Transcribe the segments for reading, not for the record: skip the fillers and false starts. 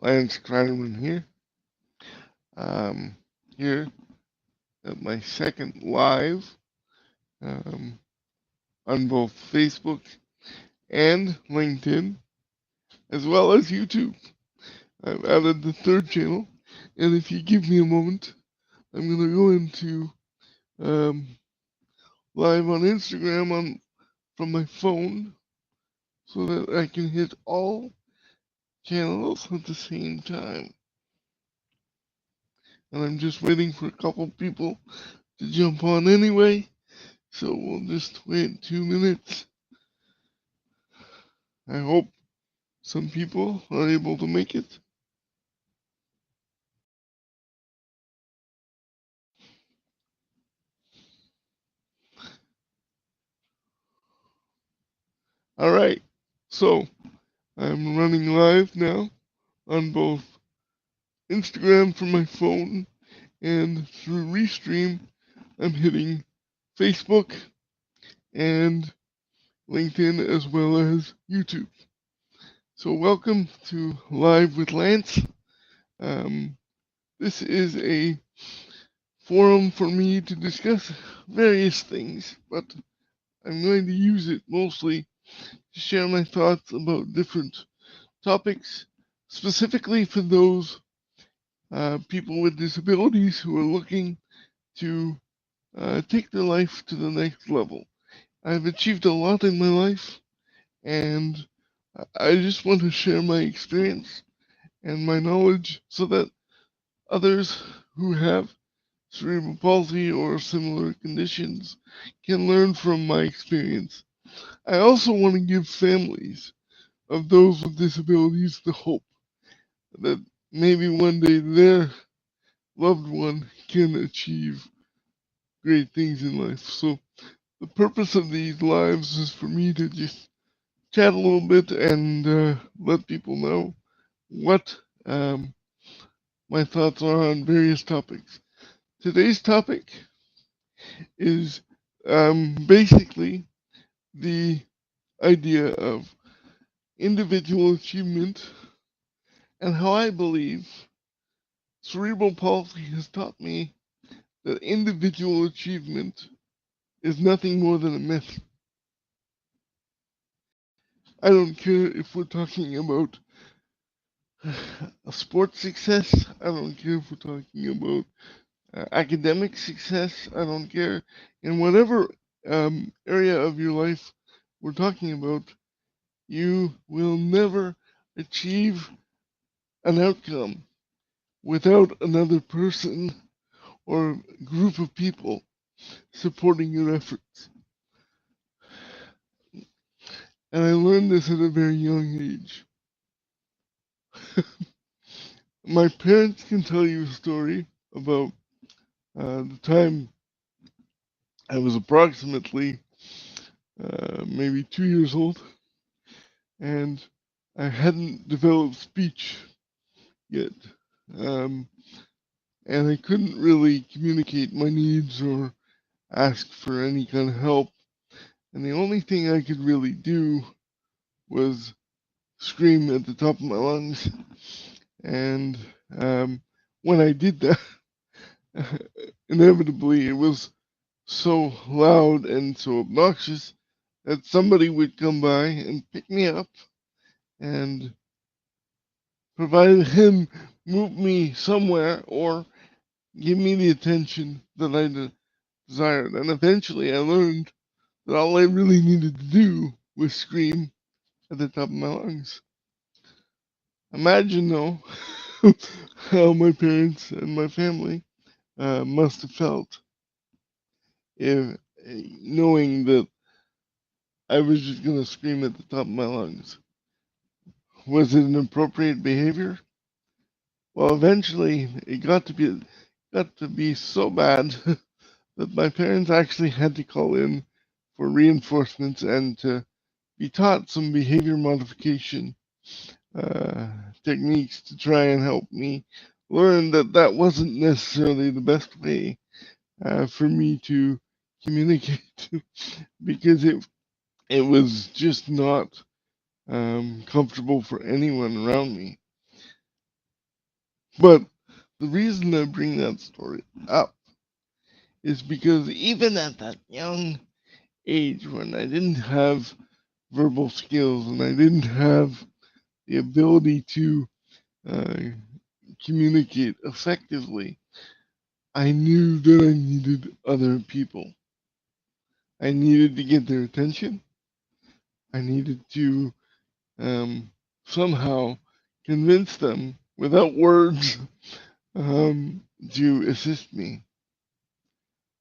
Lance Kreiderman here. Um, Here at my second live um, on both Facebook and LinkedIn, as well as YouTube. I've added the third channel, and if you give me a moment, I'm going to go into um, live on Instagram from my phone so that I can hit all channels at the same time. And I'm just waiting for a couple people to jump on anyway, so we'll just wait 2 minutes. I hope some people are able to make it. All right, so I'm running live now on both Instagram from my phone and through Restream. I'm hitting Facebook and LinkedIn as well as YouTube. So welcome to Live with Lance. Um, this is a forum for me to discuss various things, but I'm going to use it mostly to share my thoughts about different topics, specifically for those people with disabilities who are looking to take their life to the next level. I've achieved a lot in my life, and I just want to share my experience and my knowledge so that others who have cerebral palsy or similar conditions can learn from my experience. I also want to give families of those with disabilities the hope that maybe one day their loved one can achieve great things in life. So the purpose of these lives is for me to just chat a little bit and let people know what my thoughts are on various topics. Today's topic is basically the idea of individual achievement and how I believe cerebral palsy has taught me that individual achievement is nothing more than a myth. I don't care if we're talking about a sports success. I don't care if we're talking about academic success. I don't care. In whatever area of your life we're talking about, you will never achieve an outcome without another person or group of people supporting your efforts. And I learned this at a very young age. My parents can tell you a story about the time I was approximately maybe 2 years old, and I hadn't developed speech yet. Um, and I couldn't really communicate my needs or ask for any kind of help. And the only thing I could really do was scream at the top of my lungs. And when I did that, inevitably it was so loud and so obnoxious that somebody would come by and pick me up and provided him move me somewhere or give me the attention that I desired. And eventually I learned that all I really needed to do was scream at the top of my lungs. Imagine, though, how my parents and my family must have felt if knowing that I was just going to scream at the top of my lungs. Was it an appropriate behavior? Well, eventually it got to be so bad that my parents actually had to call in for reinforcements and to be taught some behavior modification uh, techniques to try and help me learn that that wasn't necessarily the best way for me to communicate because it was just not comfortable for anyone around me. But the reason I bring that story up is because even at that young age when I didn't have verbal skills and I didn't have the ability to uh, communicate effectively, I knew that I needed other people. I needed to get their attention. I needed to um, somehow convince them without words to assist me.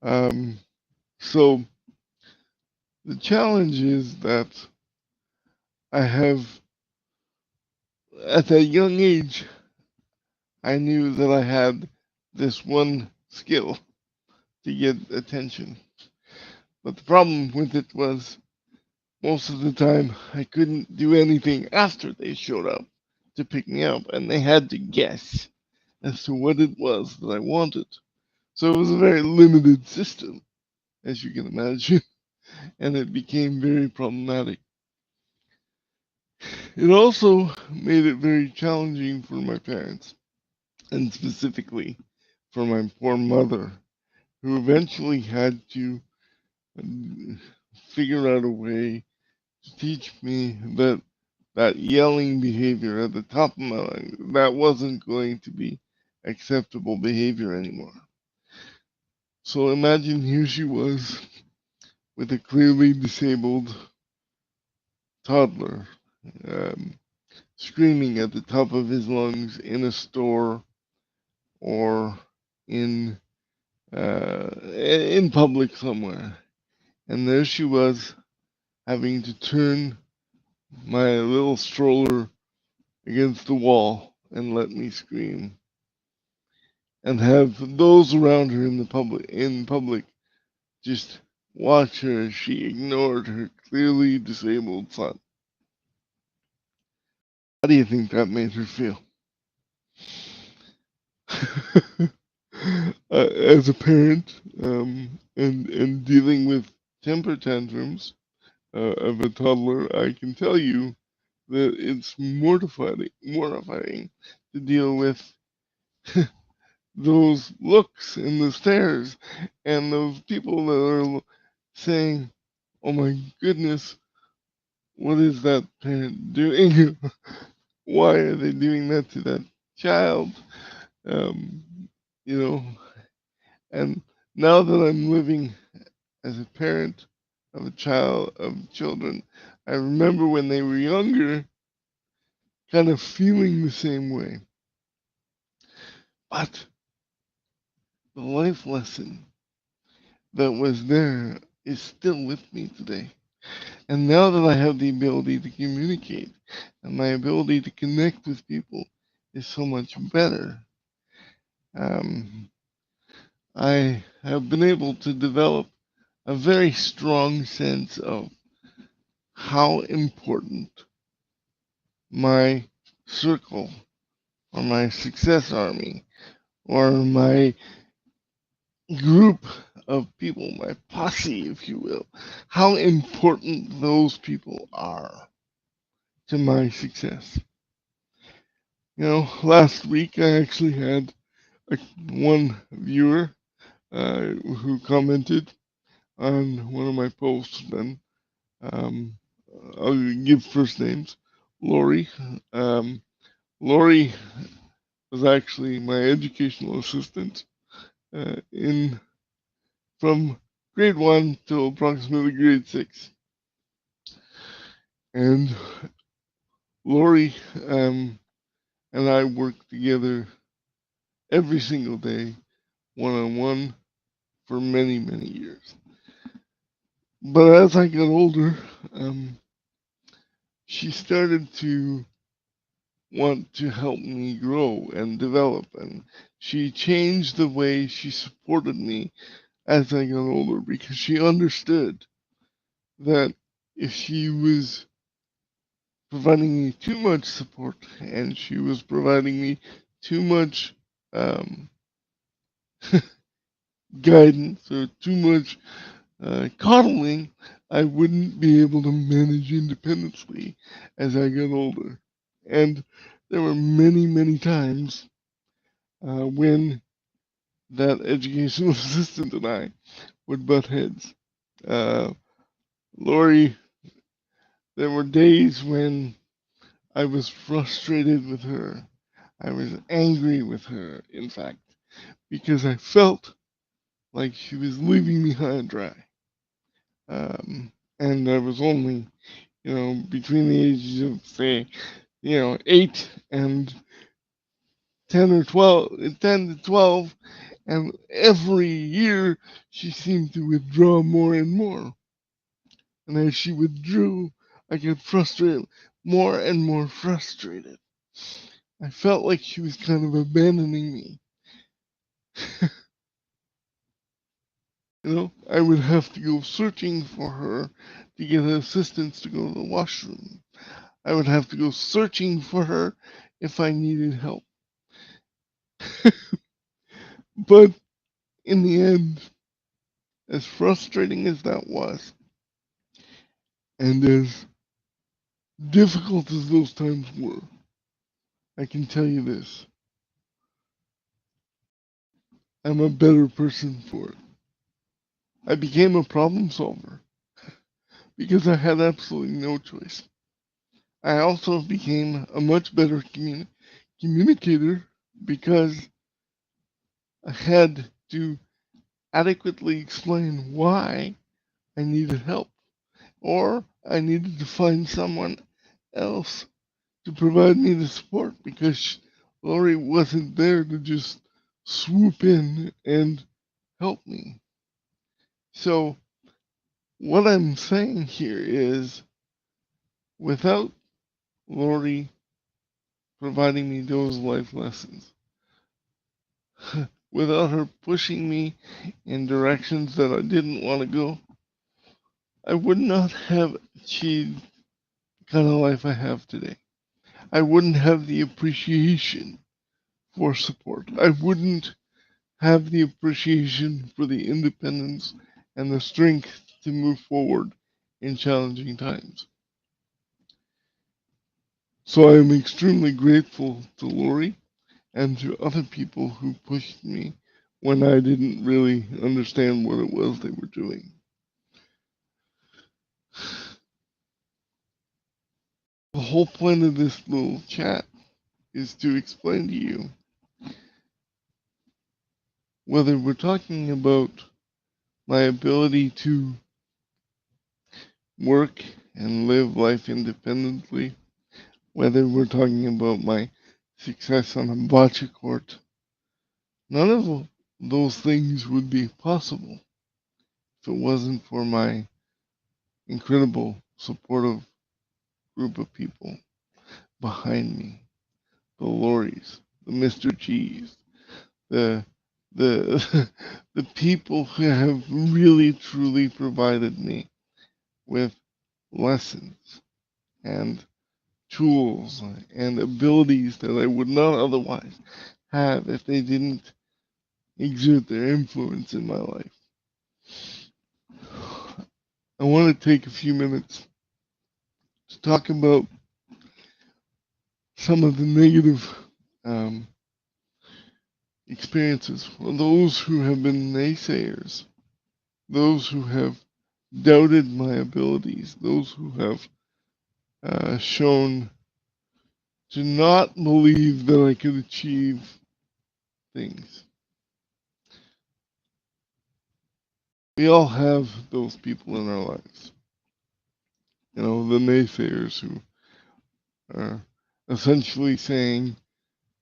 Um, so the challenge is that I have, at that young age, I knew that I had this one skill to get attention. But the problem with it was most of the time I couldn't do anything after they showed up to pick me up, and they had to guess as to what it was that I wanted. So it was a very limited system, as you can imagine, and it became very problematic. It also made it very challenging for my parents, and specifically for my poor mother, who eventually had to uh, figure out a way to teach me that yelling behavior at the top of my lungs, that wasn't going to be acceptable behavior anymore. So imagine here she was with a clearly disabled toddler um, screaming at the top of his lungs in a store or in in public somewhere. And there she was having to turn my little stroller against the wall and let me scream, and have those around her in public just watch her as she ignored her clearly disabled son. How do you think that made her feel? As a parent, and dealing with temper tantrums of a toddler, I can tell you that it's mortifying to deal with those looks and the stares and those people that are saying, "Oh my goodness, what is that parent doing? Why are they doing that to that child?" Um, you know, and now that I'm living as a parent of a child of children, I remember when they were younger, kind of feeling the same way. But the life lesson that was there is still with me today. And now that I have the ability to communicate and my ability to connect with people is so much better, um, I have been able to develop a very strong sense of how important my circle or my success army or my group of people, my posse, if you will, how important those people are to my success. You know, last week I actually had one viewer who commented on one of my posts. Then um, I'll give first names. Lori. Um, Lori was actually my educational assistant in from grade one till approximately grade six. And Lori and I worked together every single day, one on one, for many, many years. But as I got older, um, she started to want to help me grow and develop, and she changed the way she supported me as I got older because she understood that if she was providing me too much support and she was providing me too much um, guidance or too much coddling, I wouldn't be able to manage independently as I got older. And there were many, many times when that educational assistant and I would butt heads. Uh, Lori, there were days when I was frustrated with her. I was angry with her, in fact, because I felt like she was leaving me high and dry. And I was only, between the ages of, say, 8 and 10 or 12, 10 to 12, and every year she seemed to withdraw more and more. And as she withdrew, I got frustrated, more and more frustrated. I felt like she was kind of abandoning me. I would have to go searching for her to get assistance to go to the washroom. I would have to go searching for her if I needed help. But in the end, as frustrating as that was, and as difficult as those times were, I can tell you this: I'm a better person for it. I became a problem solver because I had absolutely no choice. I also became a much better communicator because I had to adequately explain why I needed help, or I needed to find someone else to provide me the support because Lori wasn't there to just swoop in and help me. So, what I'm saying here is without Lori providing me those life lessons, without her pushing me in directions that I didn't want to go, I would not have achieved the kind of life I have today. I wouldn't have the appreciation for support. I wouldn't have the appreciation for the independence and the strength to move forward in challenging times. So I am extremely grateful to Lori and to other people who pushed me when I didn't really understand what it was they were doing. The whole point of this little chat is to explain to you whether we're talking about my ability to work and live life independently, whether we're talking about my success on a bocce court, none of those things would be possible if it wasn't for my incredible supportive group of people behind me. The Loris, the Mr. G's, the the the people who have really truly provided me with lessons and tools and abilities that I would not otherwise have if they didn't exert their influence in my life. I want to take a few minutes to talk about some of the negative um, experiences for those who have been naysayers, those who have doubted my abilities, those who have shown to not believe that I could achieve things. We all have those people in our lives. The naysayers who are essentially saying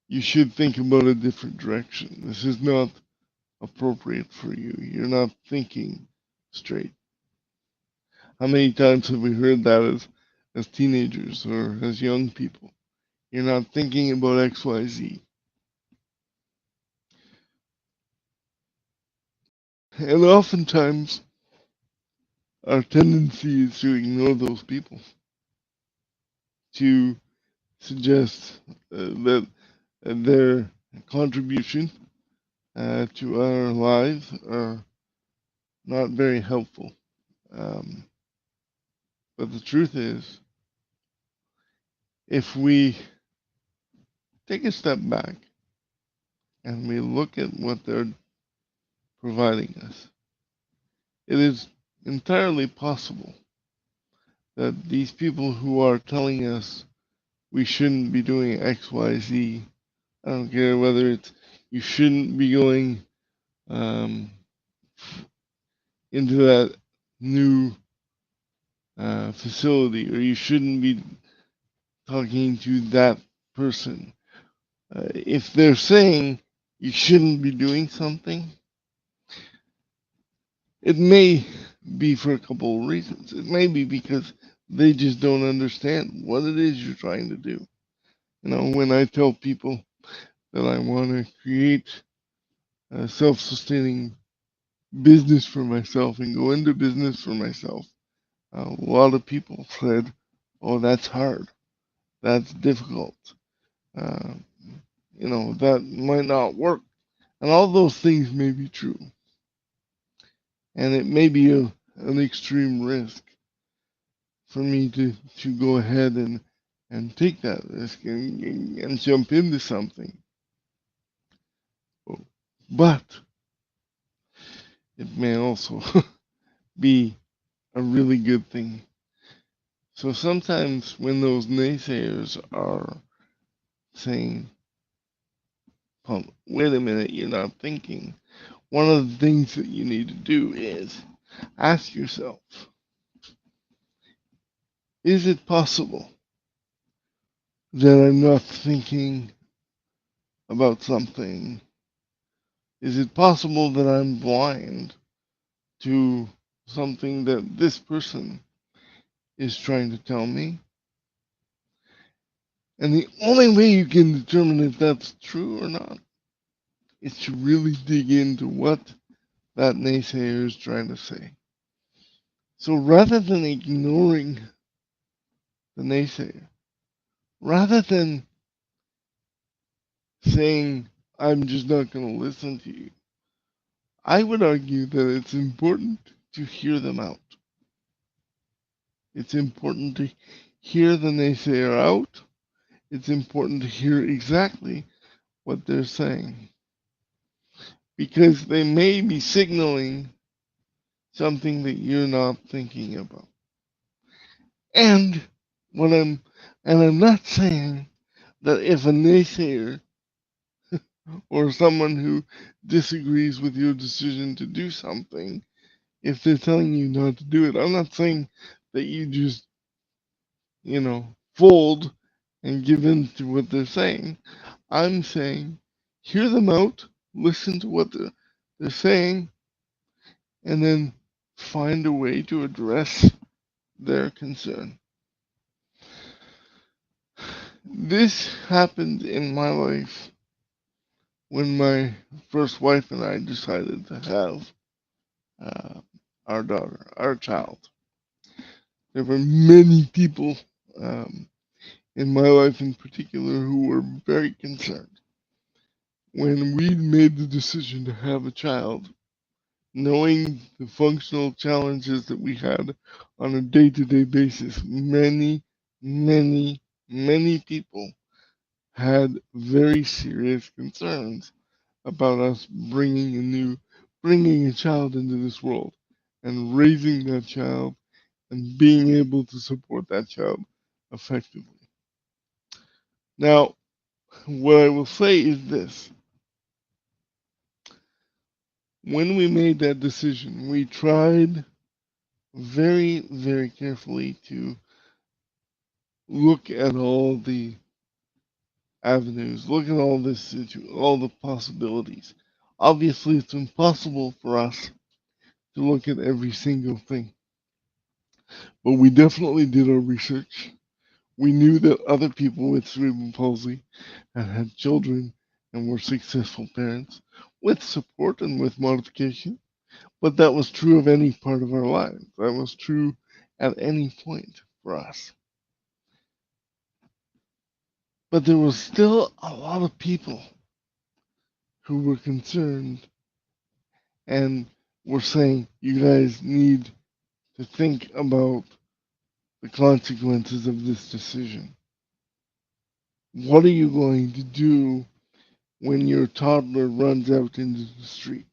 you should think about a different direction. This is not appropriate for you. You're not thinking straight. How many times have we heard that as teenagers or as young people? You're not thinking about XYZ. And oftentimes, our tendency is to ignore those people, to suggest that their contribution to our lives are not very helpful. Um, but the truth is, if we take a step back and we look at what they're providing us, it is entirely possible that these people who are telling us we shouldn't be doing X, Y, Z, I don't care whether it's you shouldn't be going um, into that new facility, or you shouldn't be talking to that person. If they're saying you shouldn't be doing something, it may be for a couple of reasons. It may be because they just don't understand what it is you're trying to do. You know, when I tell people that I want to create a self sustaining business for myself and go into business for myself, a lot of people said, "Oh, that's hard. That's difficult. Uh, you know, that might not work." And all those things may be true. And it may be an extreme risk for me to go ahead and take that risk and jump into something. But it may also be a really good thing. So sometimes when those naysayers are saying, "Oh, wait a minute, you're not thinking," one of the things that you need to do is ask yourself, is it possible that I'm not thinking about something? Is it possible that I'm blind to something that this person is trying to tell me? And the only way you can determine if that's true or not is to really dig into what that naysayer is trying to say. So rather than ignoring the naysayer, rather than saying, "I'm just not going to listen to you," I would argue that it's important to hear them out. It's important to hear the naysayer out. It's important to hear exactly what they're saying, because they may be signaling something that you're not thinking about. And what I'm not saying that if a naysayer or someone who disagrees with your decision to do something, if they're telling you not to do it, I'm not saying that you just, fold and give in to what they're saying. I'm saying hear them out, listen to what they're saying, and then find a way to address their concern. This happened in my life when my first wife and I decided to have uh, our daughter, our child. There were many people in my life in particular who were very concerned. When we made the decision to have a child, knowing the functional challenges that we had on a day to day basis, many, many people had very serious concerns about us bringing a child into this world and raising that child and being able to support that child effectively. Now, what I will say is this: when we made that decision, we tried very, very carefully to look at all the avenues, look at all the possibilities. Obviously, it's impossible for us to look at every single thing, but we definitely did our research. We knew that other people with cerebral palsy had children and were successful parents with support and with modification, but that was true of any part of our lives. That was true at any point for us. But there was still a lot of people who were concerned and were saying, "You guys need to think about the consequences of this decision. What are you going to do when your toddler runs out into the street?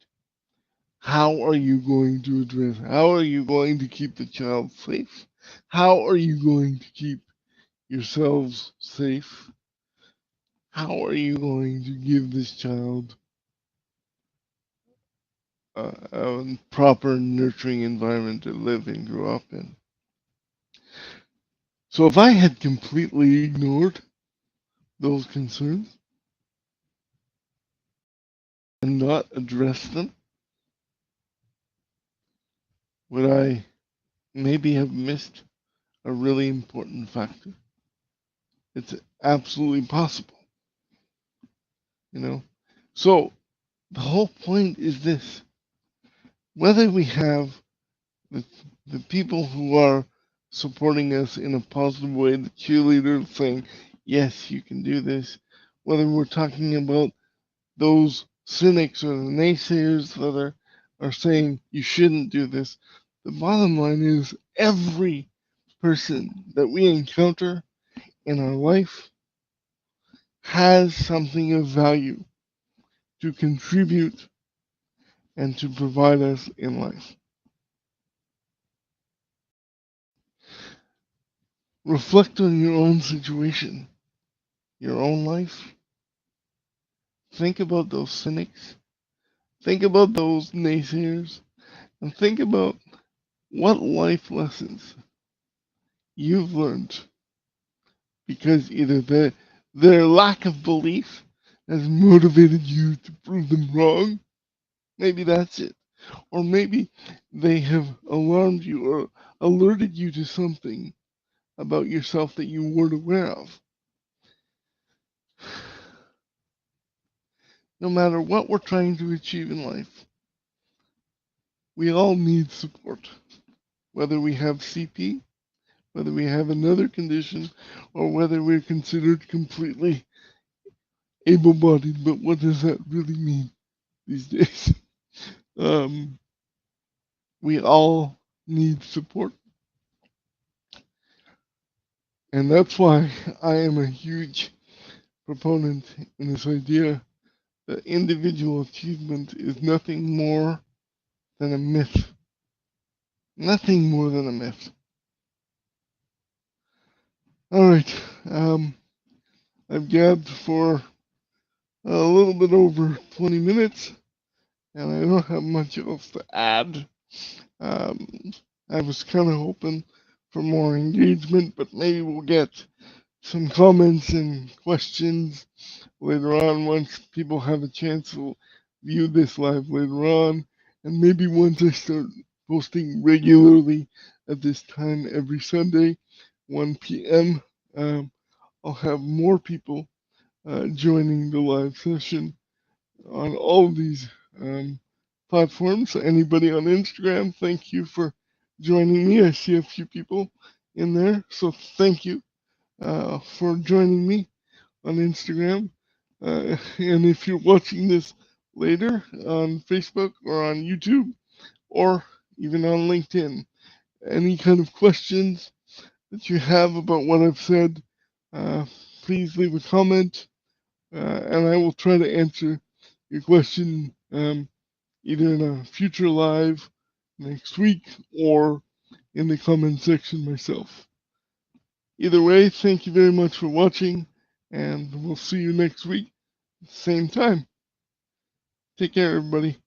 How are you going to address? How are you going to keep the child safe? How are you going to keep yourselves safe? How are you going to give this child a proper nurturing environment to live and grow up in? So if I had completely ignored those concerns and not addressed them, would I maybe have missed a really important factor? It's absolutely possible, you know? So the whole point is this: whether we have the, the people who are supporting us in a positive way, the cheerleaders saying, yes, you can do this, whether we're talking about those cynics or the naysayers that are saying you shouldn't do this, the bottom line is every person that we encounter in our life has something of value to contribute and to provide us in life. Reflect on your own situation, your own life. Think about those cynics. Think about those naysayers. And think about what life lessons you've learned because either their lack of belief has motivated you to prove them wrong. Maybe that's it. Or maybe they have alarmed you or alerted you to something about yourself that you weren't aware of. No matter what we're trying to achieve in life, we all need support. Whether we have CP, whether we have another condition, or whether we're considered completely able bodied. But what does that really mean these days? Um, we all need support. And that's why I am a huge proponent in this idea that individual achievement is nothing more than a myth. Nothing more than a myth. All right. I've gabbed for a little bit over 20 minutes, and I don't have much else to add. Um, I was kind of hoping for more engagement, but maybe we'll get some comments and questions later on once people have a chance to view this live later on. And maybe once I start posting regularly at this time every Sunday, 1 p.m., I'll have more people joining the live session on all of these um, platforms. So anybody on Instagram, thank you for joining me. I see a few people in there, so thank you for joining me on Instagram. And if you're watching this later on Facebook or on YouTube or even on LinkedIn, any kind of questions that you have about what I've said, uh, please leave a comment and I will try to answer your question either in a future live next week or in the comment section myself. Either way, thank you very much for watching, and we'll see you next week, same time. Take care, everybody.